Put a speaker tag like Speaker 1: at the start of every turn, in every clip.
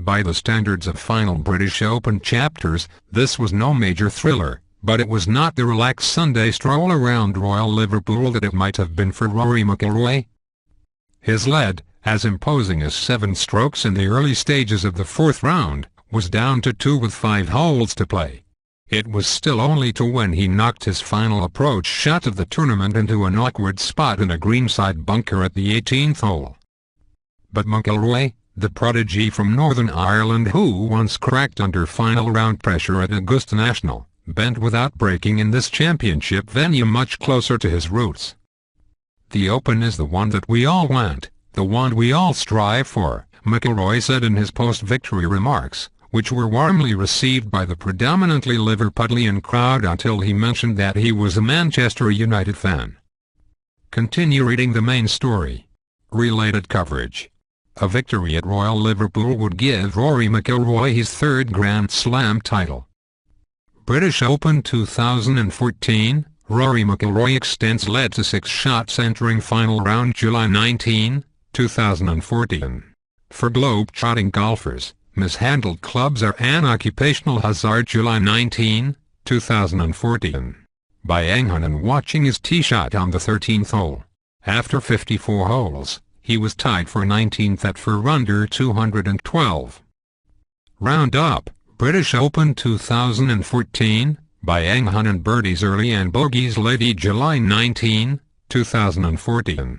Speaker 1: By the standards of final British Open chapters, this was no major thriller, but it was not the relaxed Sunday stroll around Royal Liverpool that it might have been for Rory McIlroy. His lead, as imposing as 7 strokes in the early stages of the 4th round, was down to 2 with 5 holes to play. It was still only 2 when he knocked his final approach shot of the tournament into an awkward spot in a greenside bunker at the 18th hole. But McIlroy, the prodigy from Northern Ireland who once cracked under final round pressure at Augusta National, bent without breaking in this championship venue much closer to his roots. "The Open is the one that we all want, the one we all strive for," McIlroy said in his post-victory remarks, which were warmly received by the predominantly Liverpudlian crowd until he mentioned that he was a Manchester United fan. Continue reading the main story. Related coverage. A victory at Royal Liverpool would give Rory McIlroy his 3rd Grand Slam title. British Open 2014, Rory McIlroy extends lead to 6 shots entering final round July 19, 2014. For globe-trotting golfers, mishandled clubs are an occupational hazard. July 19, 2014. By Enghonen watching his tee shot on the 13th hole. After 54 holes, he was tied for 19th at for under 212. Roundup, British Open 2014, by Enghonen birdies early and bogeys late. July 19, 2014.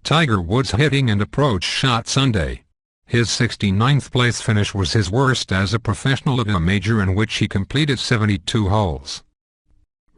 Speaker 1: Tiger Woods hitting and approach shot Sunday. His 69th place finish was his worst as a professional at a major in which he completed 72 holes.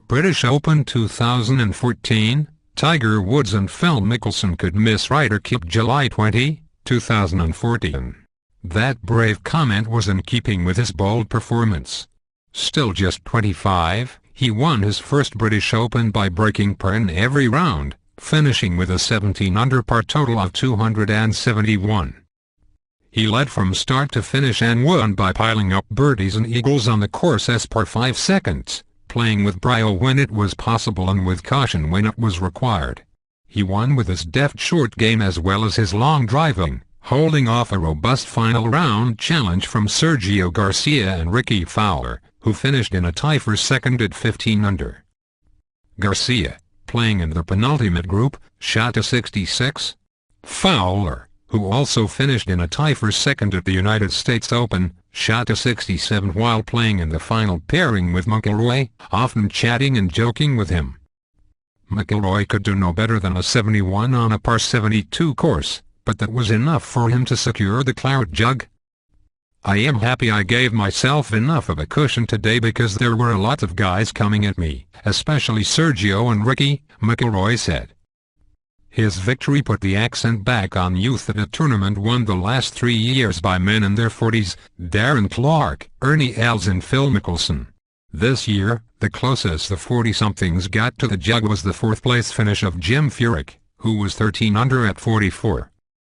Speaker 1: British Open 2014, Tiger Woods and Phil Mickelson could miss Ryder Cup. July 20, 2014. That brave comment was in keeping with his bold performance. Still just 25, he won his first British Open by breaking par in every round, finishing with a 17-under par total of 271. He led from start to finish and won by piling up birdies and eagles on the course's par 5 seconds, playing with brio when it was possible and with caution when it was required. He won with his deft short game as well as his long driving, holding off a robust final round challenge from Sergio Garcia and Ricky Fowler, who finished in a tie for second at 15 under. Garcia, playing in the penultimate group, shot a 66. Fowler, who also finished in a tie for second at the United States Open, shot a 67 while playing in the final pairing with McIlroy, often chatting and joking with him. McIlroy could do no better than a 71 on a par 72 course, but that was enough for him to secure the claret jug. "I am happy I gave myself enough of a cushion today because there were a lot of guys coming at me, especially Sergio and Ricky," McIlroy said. His victory put the accent back on youth at a tournament won the last 3 years by men in their 40s, Darren Clarke, Ernie Els and Phil Mickelson. This year, the closest the 40-somethings got to the jug was the 4th-place finish of Jim Furyk, who was 13 under at 44.